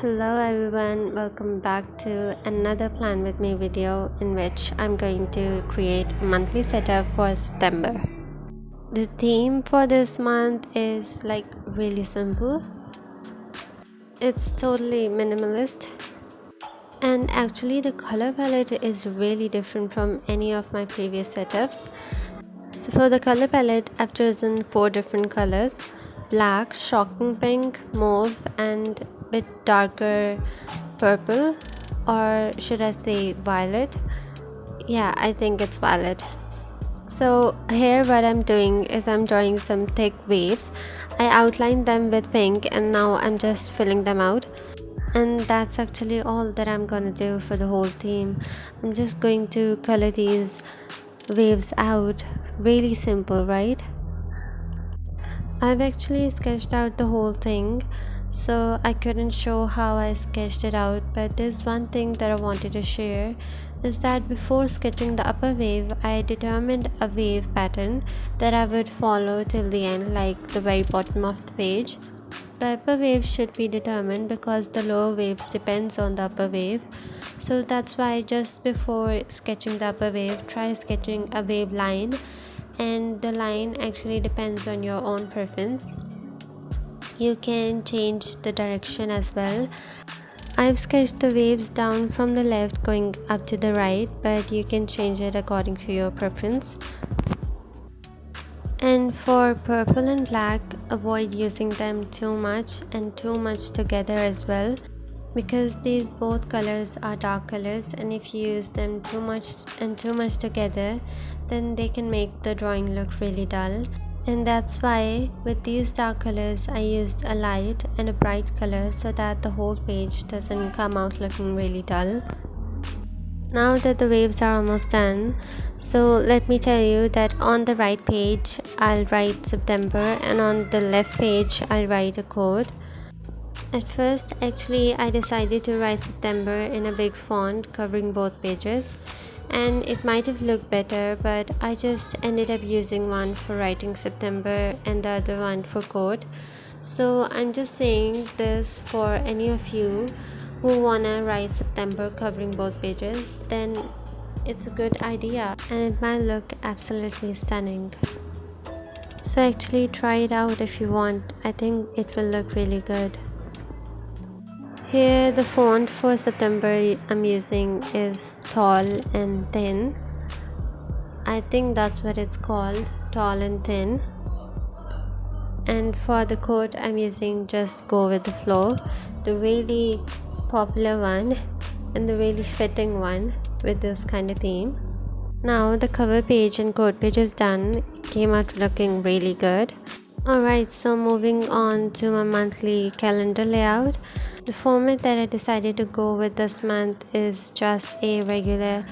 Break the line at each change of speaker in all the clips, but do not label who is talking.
Hello everyone, welcome back to another Plan With Me video in which I'm going to create a monthly setup for September. The theme for this month is really simple. It's totally minimalist, and actually the color palette is really different from any of my previous setups. So for the color palette, I've chosen 4 different colors: black, shocking pink, mauve, and a bit darker purple, or should I say violet? Yeah, I think it's violet. So here what I'm doing is I'm drawing some thick waves. I outlined them with pink and now I'm just filling them out. And that's actually all that I'm gonna do for the whole theme. I'm just going to color these waves out. Really simple, right? I've actually sketched out the whole thing, so I couldn't show how I sketched it out, but there's one thing that I wanted to share is that before sketching the upper wave, I determined a wave pattern that I would follow till the end, like the very bottom of the page. The upper wave should be determined because the lower waves depends on the upper wave. So that's why just before sketching the upper wave, try sketching a wave line, and the line actually depends on your own preference. You can change the direction as well. I've sketched the waves down from the left going up to the right, but you can change it according to your preference. And for purple and black, avoid using them too much and too much together as well, because these both colors are dark colors, and if you use them too much together, then they can make the drawing look really dull. And that's why with these dark colors I used a light and a bright color so that the whole page doesn't come out looking really dull. Now that the waves are almost done, so let me tell you that on the right page I'll write September, and on the left page I'll write a quote. At first, actually, I decided to write September in a big font covering both pages, and it might have looked better, but I just ended up using one for writing September and the other one for quote. So I'm just saying this for any of you who wanna write September covering both pages, then it's a good idea and it might look absolutely stunning. So actually try it out if you want. I think it will look really good. Here the font for September I'm using is tall and thin. I think that's what it's called, tall and thin. And for the quote I'm using just go with the flow, the really popular one and the really fitting one with this kind of theme. Now the cover page and quote page is done. It came out looking really good. Alright, so moving on to my monthly calendar layout. The format that I decided to go with this month is just a regular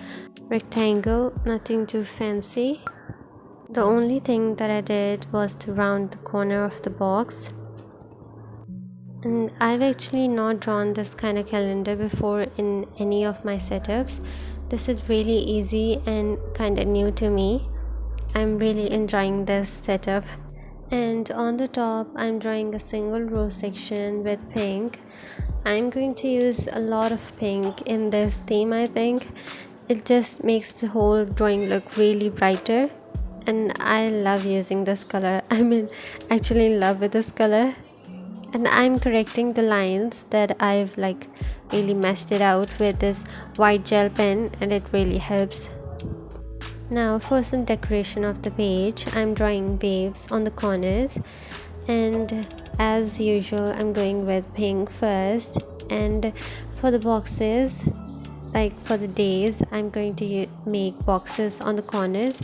rectangle, nothing too fancy. The only thing that I did was to round the corner of the box. And I've actually not drawn this kind of calendar before in any of my setups. This is really easy and kind of new to me. I'm really enjoying this setup. And on the top I'm drawing a single row section with pink. I'm going to use a lot of pink in this theme. I think it just makes the whole drawing look really brighter, and I love using this color. Actually in love with this color. And I'm correcting the lines that I've really messed it out with this white gel pen, and it really helps. Now for some decoration of the page, I'm drawing waves on the corners, and as usual I'm going with pink first. And for the boxes, for the days, I'm going to make boxes on the corners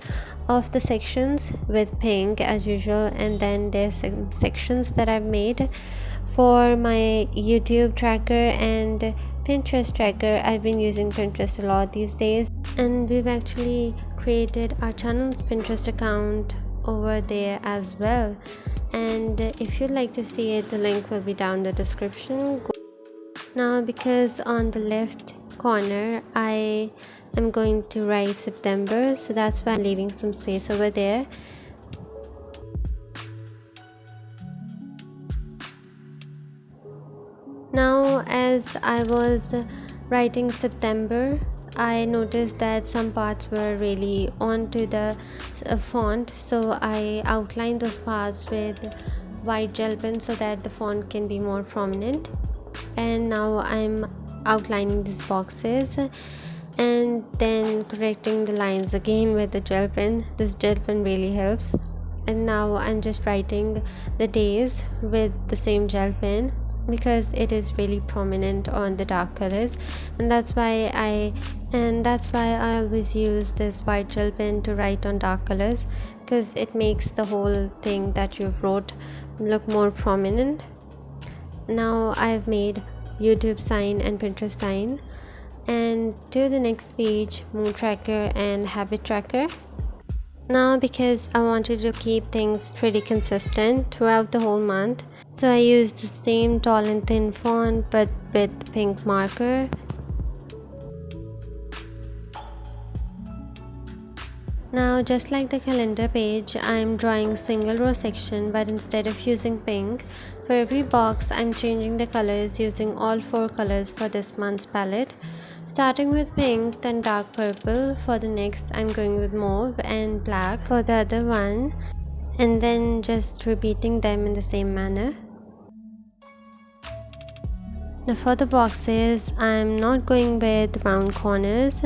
of the sections with pink as usual. And then there's some sections that I've made for my YouTube tracker and Pinterest tracker. I've been using Pinterest a lot these days, and we've actually created our channel's Pinterest account over there as well. And if you'd like to see it, the link will be down in the description. Now because on the left corner I am going to write September, so that's why I'm leaving some space over there. Now as as I was writing September, I noticed that some parts were really onto the font, so I outlined those parts with white gel pen so that the font can be more prominent. And now I'm outlining these boxes and then correcting the lines again with the gel pen. This gel pen really helps. And now I'm just writing the days with the same gel pen because it is really prominent on the dark colors, and that's why I always use this white gel pen to write on dark colors, because it makes the whole thing that you've wrote look more prominent. Now I've made YouTube sign and Pinterest sign, and to the next page, mood tracker and habit tracker. Now, because I wanted to keep things pretty consistent throughout the whole month, so I used the same tall and thin font but with pink marker. Now, just like the calendar page, I'm drawing single row section, but instead of using pink, for every box I'm changing the colors using all 4 colors for this month's palette. Starting with pink, then dark purple. For the next, I'm going with mauve and black for the other one, and then just repeating them in the same manner. Now for the boxes, I'm not going with round corners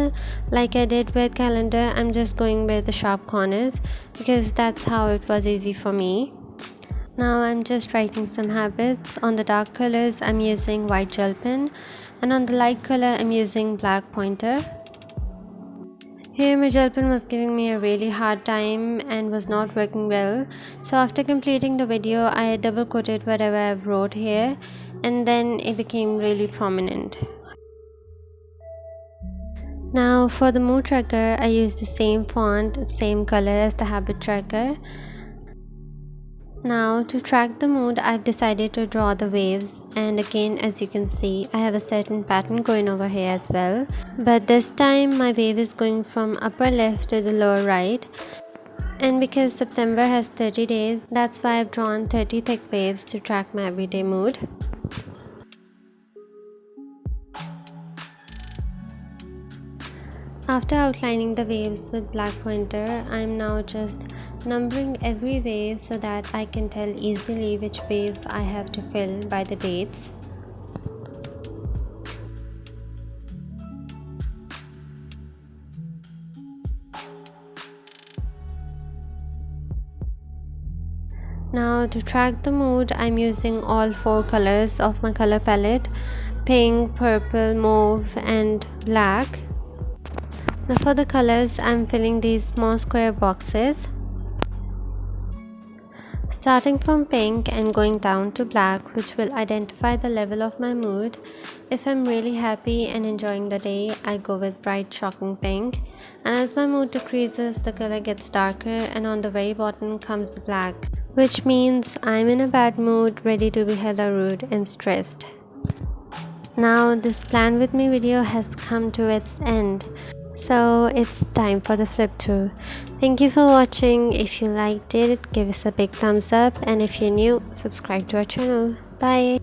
like I did with calendar. I'm just going with the sharp corners because that's how it was easy for me. Now I'm just writing some habits. On the dark colors, I'm using white gel pen, and on the light color, I'm using black pointer. Here my gel pen was giving me a really hard time and was not working well, so after completing the video, I double coated whatever I wrote here, and then it became really prominent. Now for the mood tracker, I used the same font, same color as the habit tracker. Now to track the mood, I've decided to draw the waves, and again, as you can see, I have a certain pattern going over here as well, but this time my wave is going from upper left to the lower right. And because September has 30 days, that's why I've drawn 30 thick waves to track my everyday mood. After outlining the waves with black pointer, I'm now just numbering every wave so that I can tell easily which wave I have to fill by the dates. Now to track the mood, I'm using all 4 colors of my color palette: pink, purple, mauve and black. Now for the colors, I'm filling these small square boxes, starting from pink and going down to black, which will identify the level of my mood. If I'm really happy and enjoying the day, I go with bright shocking pink, and as my mood decreases, the color gets darker, and on the very bottom comes the black, which means I'm in a bad mood, ready to be hella rude and stressed. Now this plan with me video has come to its end, so it's time for the flip through. Thank you for watching. If you liked it, give us a big thumbs up, and if you're new, subscribe to our channel. Bye.